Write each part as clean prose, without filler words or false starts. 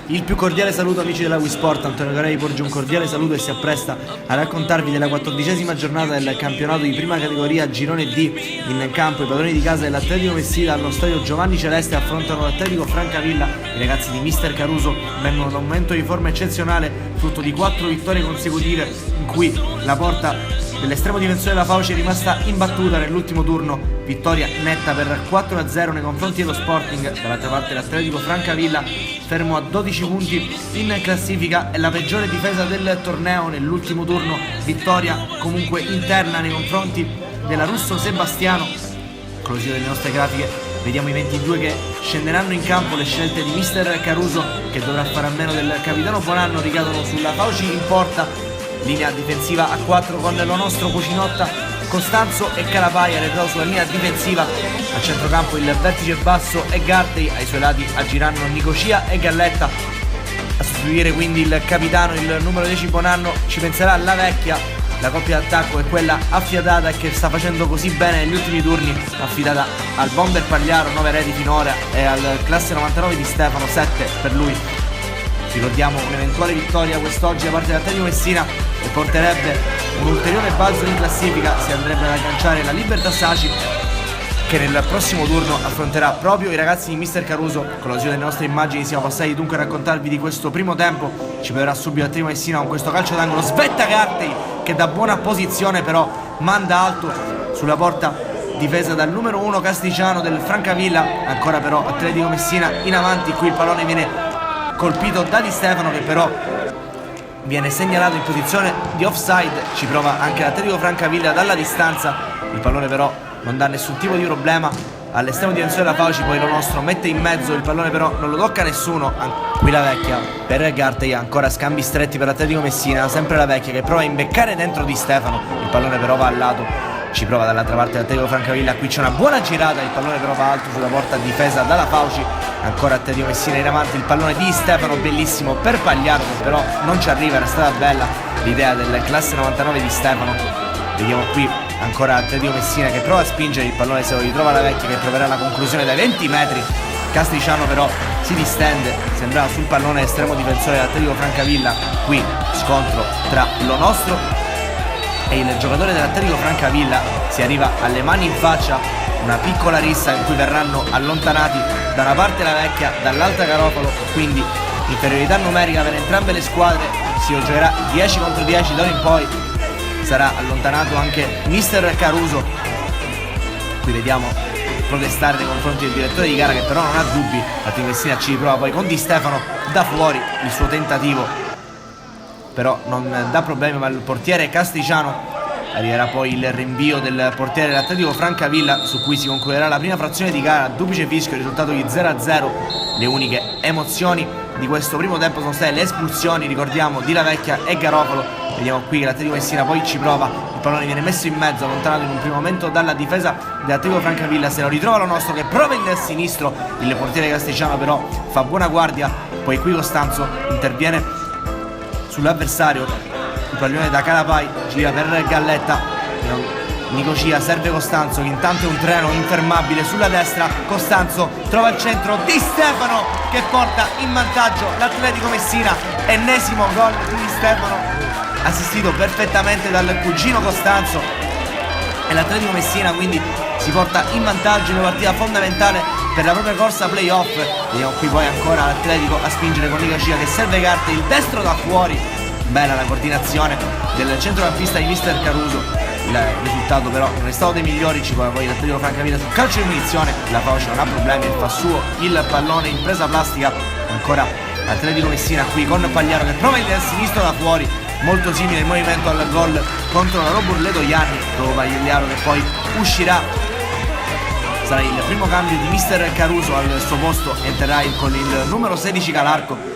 Il più cordiale saluto amici della Wii Sport, Antonio Carei porge un cordiale saluto e si appresta a raccontarvi della 14ª giornata del campionato di prima categoria Girone D. In campo i padroni di casa dell'Atletico Messina allo stadio Giovanni Celeste affrontano l'Atletico Francavilla. I ragazzi di Mister Caruso vengono da un momento di forma eccezionale, frutto di 4 vittorie consecutive in cui la porta dell'estremo difensore della Fauci è rimasta imbattuta nell'ultimo turno. Vittoria netta per 4-0 nei confronti dello Sporting. Dall'altra parte l'Atletico Francavilla, fermo a 12 punti in classifica, è la peggiore difesa del torneo nell'ultimo turno. Vittoria comunque interna nei confronti della Russo Sebastiano. Con l'uscita delle nostre grafiche vediamo i 22 che scenderanno in campo. Le scelte di Mister Caruso, che dovrà fare a meno del capitano Bonanno, ricadono sulla Fauci in porta. Linea difensiva a 4 con lo nostro Cucinotta, Costanzo e Calapai arretrato sulla linea difensiva. A centrocampo il vertice basso e Gartey, ai suoi lati aggiranno Nicosia e Galletta. A sostituire quindi il capitano, il numero 10 Bonanno, ci penserà la vecchia. La coppia d'attacco è quella affiatata e che sta facendo così bene negli ultimi turni, affidata al bomber Pagliaro, 9 reti finora, e al classe 99 di Stefano, 7 per lui. Ricordiamo un'eventuale vittoria quest'oggi da parte dell'Atletico Messina che porterebbe un ulteriore balzo in classifica. Si andrebbe ad agganciare la Libertas Aci, che nel prossimo turno affronterà proprio i ragazzi di Mister Caruso. Con l'ausilio delle nostre immagini siamo passati dunque a raccontarvi di questo primo tempo. Ci proverà subito l'Atletico Messina con questo calcio d'angolo. Svetta Gartey che da buona posizione però manda alto sulla porta difesa dal numero 1 Castigliano del Francavilla. Ancora però Atletico Messina in avanti. Qui il pallone viene colpito da Di Stefano, che però viene segnalato in posizione di offside. Ci prova anche l'Atletico Francavilla dalla distanza. Il pallone però non dà nessun tipo di problema all'estremo difensore della Fauci. Poi lo nostro mette in mezzo, il pallone però non lo tocca nessuno. Qui la vecchia per Gartey, ancora scambi stretti per l'Atletico Messina. Sempre la vecchia che prova a imbeccare dentro Di Stefano. Il pallone però va al lato. Ci prova dall'altra parte l'Atletico Francavilla. Qui c'è una buona girata, il pallone però va alto sulla porta difesa dalla Fauci. Ancora Atletico Messina in avanti, il pallone di Stefano bellissimo per Pagliaro, che però non ci arriva. Era stata bella l'idea del classe 99 di Stefano. Vediamo qui ancora Atletico Messina che prova a spingere, il pallone se lo ritrova la vecchia che proverà la conclusione dai 20 metri. Castigliano però si distende, sembrava sul pallone estremo difensore dell'Atletico Francavilla. Qui scontro tra lo nostro e il giocatore dell'Atletico Francavilla. Si arriva alle mani in faccia, una piccola rissa in cui verranno allontanati da una parte la vecchia, dall'altra Garofalo, quindi inferiorità numerica per entrambe le squadre. Si giocherà 10 contro 10 da ora in poi. Sarà allontanato anche Mister Caruso. Qui vediamo protestare nei confronti del direttore di gara, che però non ha dubbi. La Messina ci riprova poi con Di Stefano da fuori. Il suo tentativo però non dà problemi, ma il portiere Castigliano. Arriverà poi il rinvio del portiere dell'Atletico Francavilla, su cui si concluderà la prima frazione di gara. Duplice fischio, risultato di 0-0. Le uniche emozioni di questo primo tempo sono state le espulsioni, ricordiamo, di La Vecchia e Garofalo. Vediamo qui che l'Atletico Messina poi ci prova, il pallone viene messo in mezzo, allontanato in un primo momento dalla difesa dell'Atletico Francavilla. Se lo ritrova lo nostro che prova il sinistro, il portiere Castigliano però fa buona guardia. Poi qui Costanzo interviene sull'avversario, il pallone da Calapai gira per Galletta. Nicosia serve Costanzo, che intanto è un treno infermabile sulla destra. Costanzo trova il centro, Di Stefano che porta in vantaggio l'Atletico Messina. Ennesimo gol di Di Stefano, assistito perfettamente dal cugino Costanzo, e l'Atletico Messina quindi si porta in vantaggio in una partita fondamentale per la propria corsa playoff. Vediamo qui poi ancora l'Atletico a spingere con Nicosia che serve Gartey, il destro da fuori. Bella la coordinazione del centrocampista di Mister Caruso. Il risultato però non è stato dei migliori. Ci prova poi l'Atletico Francavilla sul calcio di munizione. La Fauci non ha problemi e fa suo il pallone in presa plastica. Ancora l'Atletico Messina qui con Pagliaro che prova il sinistro da fuori, molto simile il movimento al gol contro la Roburleto Ianni. Dopo Pagliaro che poi uscirà. Sarà il primo cambio di Mister Caruso. Al suo posto entrerà con il numero 16 Calarco.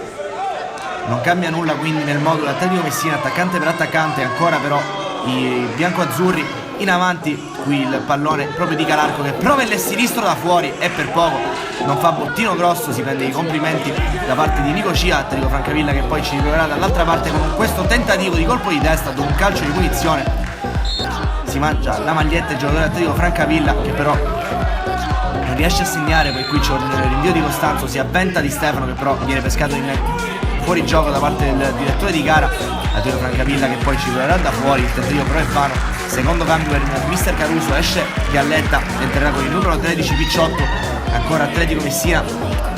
Non cambia nulla quindi nel modulo dell'Atletico Messina, attaccante per attaccante. Ancora però i biancoazzurri in avanti. Qui il pallone proprio di Calarco che prova il sinistro da fuori e per poco non fa bottino grosso. Si prende i complimenti da parte di Nicosia. Atletico Francavilla che poi ci riproverà dall'altra parte con questo tentativo di colpo di testa dopo un calcio di punizione. Si mangia la maglietta il giocatore dell'Atletico Francavilla, che però non riesce a segnare, poi qui c'è un rinvio di Costanzo, si avventa Di Stefano che però viene pescato in fuori gioco da parte del direttore di gara, Arturo Francavilla, che poi ci volerà da fuori, il tentativo però è vano. Secondo cambio per mister Caruso, esce Galletta, entrerà con il numero 13 Picciotto, ancora Atletico Messina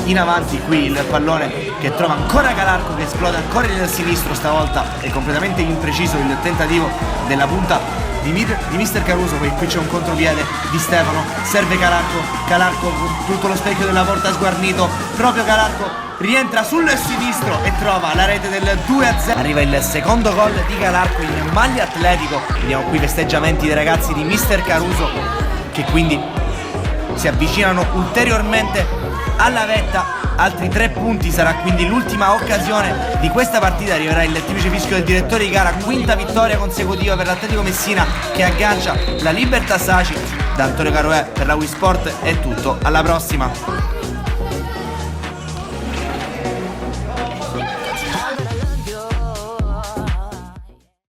in avanti. Qui il pallone che trova ancora Calarco, che esplode ancora nel sinistro, stavolta è completamente impreciso il tentativo della punta di mister Caruso. Poi qui c'è un contropiede di Stefano, serve Calarco con tutto lo specchio della porta sguarnito, proprio Calarco rientra sul sinistro e trova la rete del 2-0. Arriva il secondo gol di Calarco in maglia Atletico. Vediamo qui i festeggiamenti dei ragazzi di mister Caruso, che quindi si avvicinano ulteriormente alla vetta. Altri 3 punti, sarà quindi l'ultima occasione di questa partita. Arriverà il tipico fischio del direttore di gara, quinta vittoria consecutiva per l'Atletico Messina, che aggancia la Libertà Saci. Da Antonio Caroè per la Wii Sport è tutto, alla prossima.